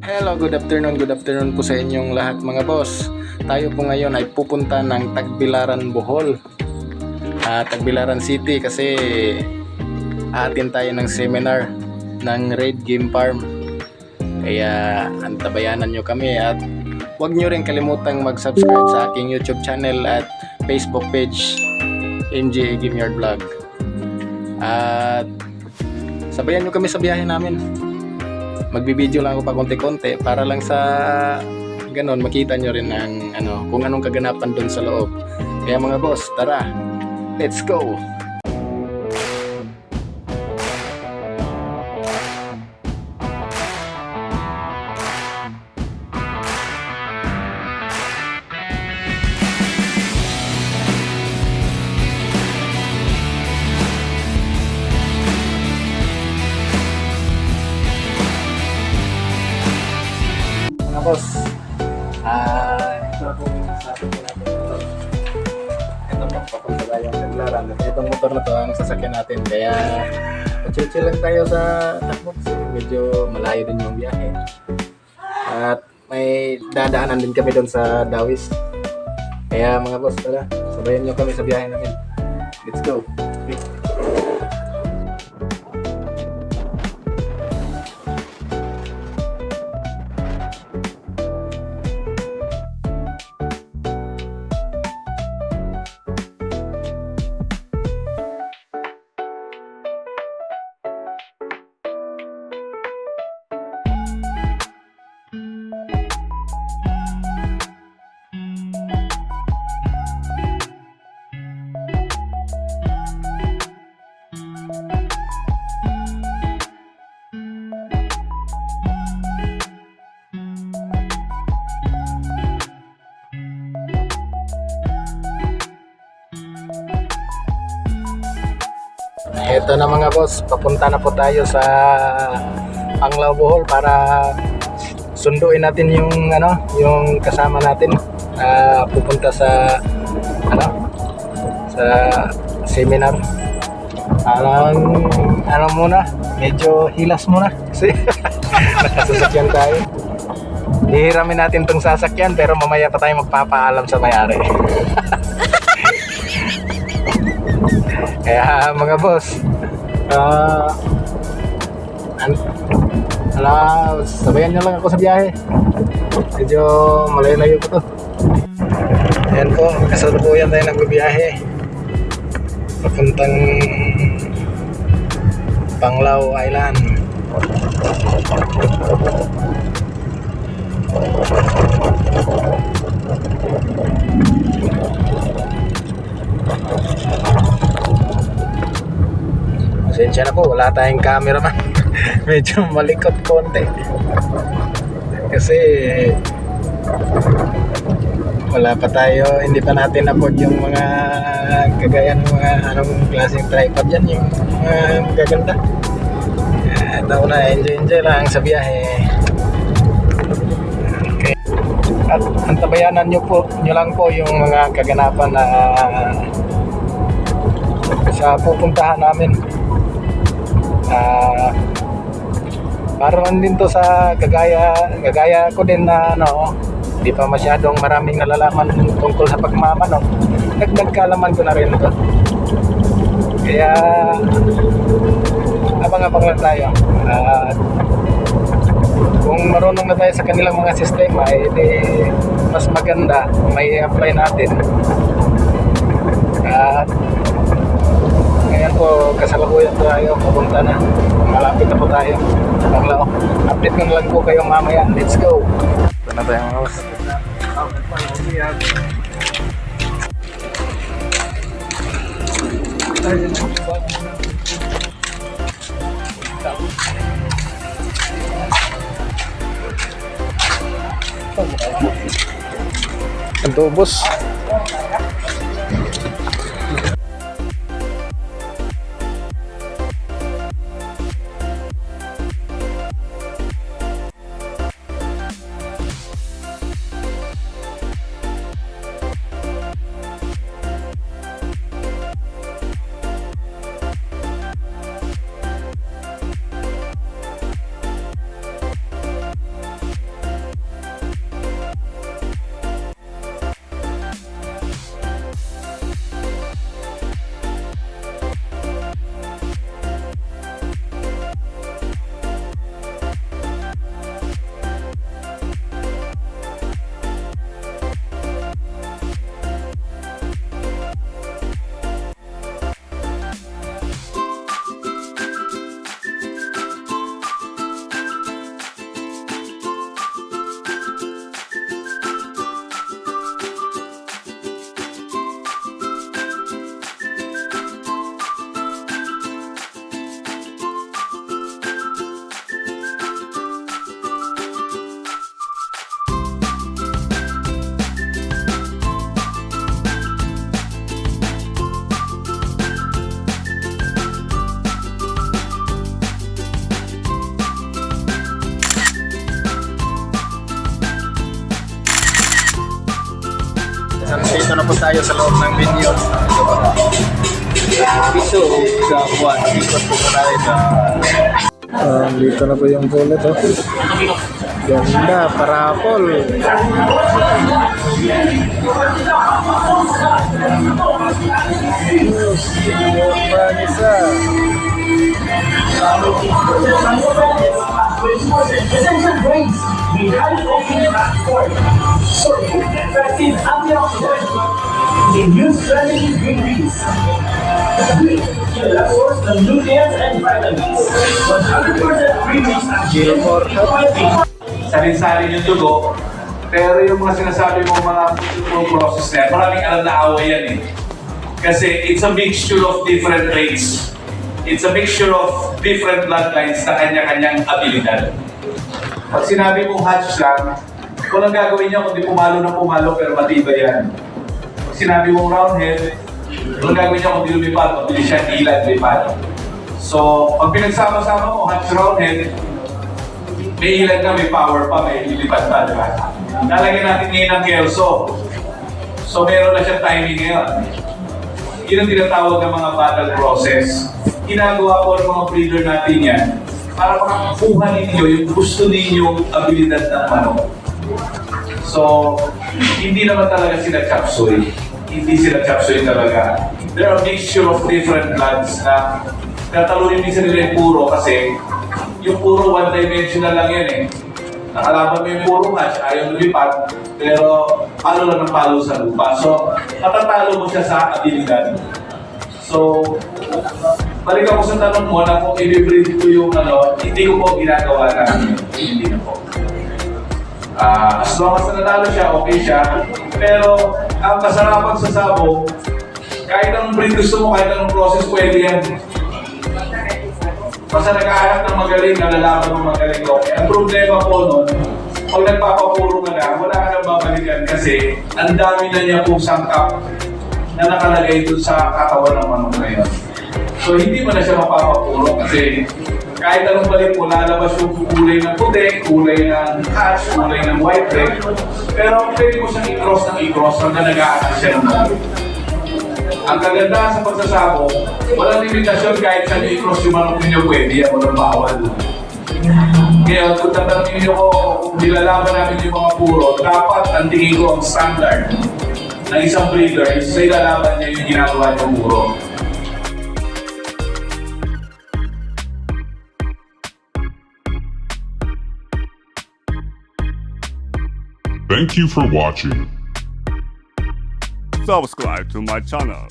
Hello, good afternoon po sa inyong lahat mga boss. Tayo po ngayon ay pupunta ng Tagbilaran, Bohol. Tagbilaran City kasi aatin tayo ng seminar ng Red Game Farm. Kaya antabayanan nyo kami at huwag nyo rin kalimutang mag-subscribe sa aking YouTube channel at Facebook page MJ Game Yard Vlog. At sabayan nyo kami sa biyahe namin. Magbibideo lang ako pa konti-konti para lang sa ganon makita nyo rin ang kung anong kaganapan doon sa loob. Kaya mga boss, tara, let's go! Mga boss, ito pong sasakyan natin ito. Ito pong papunta tayong Tagbilaran. Itong motor na to ang sasakyan natin. Kaya chill lang tayo sa takbo kasi medyo malayo din yung biyahe. At may dadaanan din kami doon sa Dawis. Kaya mga boss, tara, sabayan nyo kami sa biyahe namin. Let's go! Okay. Ito na mga boss, papunta na po tayo sa Panglao, Bohol para sunduin natin yung kasama natin pupunta sa sa seminar. Muna, medyo hilas muna kasi nakasasakyan tayo. Hihiramin natin tong sasakyan pero mamaya pa tayo magpapaalam sa may-ari. Kaya mga boss, sabayan nyo lang ako sa biyahe. Medyo malayo-layo ko to. Ayan po, kasalukuyan tayo nagbibiyahe papuntang Panglao Island. Pasensya na po, wala tayong cameraman. Medyo malikot konti kasi wala pa tayo, hindi pa natin na-afford yung mga kagaya ng mga anong klaseng tripod yan, yung mga magaganda. Ito na, enjoy lang sa biyahe. Okay. At antabayanan nyo lang po yung mga kaganapan na sa pupuntahan namin. Parang din to sa gagaya ko din na hindi pa masyadong maraming nalalaman tungkol sa pagmamano. Nagkalaman ko na rin ito. Kaya abang-abang lang tayo. Kung marunong na tayo sa kanilang mga sistema, mas maganda may apply natin. Ngayon po, kasalukuyan tayo, papunta na. Malapit na po tayo. Panglao. Update ko na lang po kayo mamaya. Let's go! Ito na tayo mga boss. Ito boss. nandito na po tayo sa loob ng venue. Piso sa buwan. Ikot po tayo sa... Dito na po yung bullet, oh. Ganda, parapol. Vanessa. Essential grains behind opening passport. So you get vaccine antioxidant in new strategy green beans. That source the nutrients and vitamins. 100% green beans antioxidant. Sarin-sarin yung dugo, pero yung mga sinasabi mo mga food process na yan, maraming alam na away yan eh. Kasi it's a mixture of different rates. It's a mixture of different bloodlines na kanya-kanyang abilidad. Pag sinabi mong hatch lang, walang gagawin niya kundi pumalo na pumalo pero matibay yan. Pag sinabi mong roundhead, walang gagawin niya kundi lumipad, mabilis siya ilan-lipad. So, pag pinagsama-sama mo hatch roundhead, may ilan na, may power pa, may lilipad pa, di ba? Lalagyan natin ngayon ng kelso. So, meron na siya timing ngayon. Yun ang tinatawag ng mga battle process. Ginagawa po ng mga breeder natin yan para makakuha ninyo yung gusto ninyong abilidad ng manok. So, hindi naman talaga sila chop suey. Hindi sila chop suey talaga. There are a mixture of different bloods na natalunin minsan nila yung puro kasi yung puro one-dimensional lang yan eh. Nakalaban mo yung puro hatch, ayaw lumipad, pero palo lang ng palo sa lupa. So, matatalo mo siya sa abilidad. So, balik ako sa tanong mo na kung i-breed ko yung hindi ko po ginagawa namin. Hindi na po. As long as nanalo siya, okay siya. Pero, ang kasarapan sa sabong, kahit anong breed gusto mo, kahit anong process, pwede yan. Basta nag-aarap ng magaling, nalalaman mo magaling ko. Ang problema po nun, pag nagpapapuro ka na, wala ka nang babalikan kasi ang dami na niya pong sangkap na nakalagay doon sa katawan ng manok na yun. So hindi mo na siya mapapapuro kasi kahit anong balik mo, lalabas yung kulay ng puti, kulay ng hatch, kulay ng white leg. Pero pwede mo siyang i-cross ng i-cross hanggang nag-aarap siya ng manok. Ang kagandahan sa pagsasabo, walang limitasyon kahit saan yung i-cross yung manok ninyo pwede yan, walang bawal. Ngayon, kung tatanungin niyo ko kung nilalaban namin yung mga puro, dapat ang tingin ko ang standard ng isang breeder is sa ilalaban niya yung ginagawa niyong puro. Thank you for watching. Subscribe to my channel.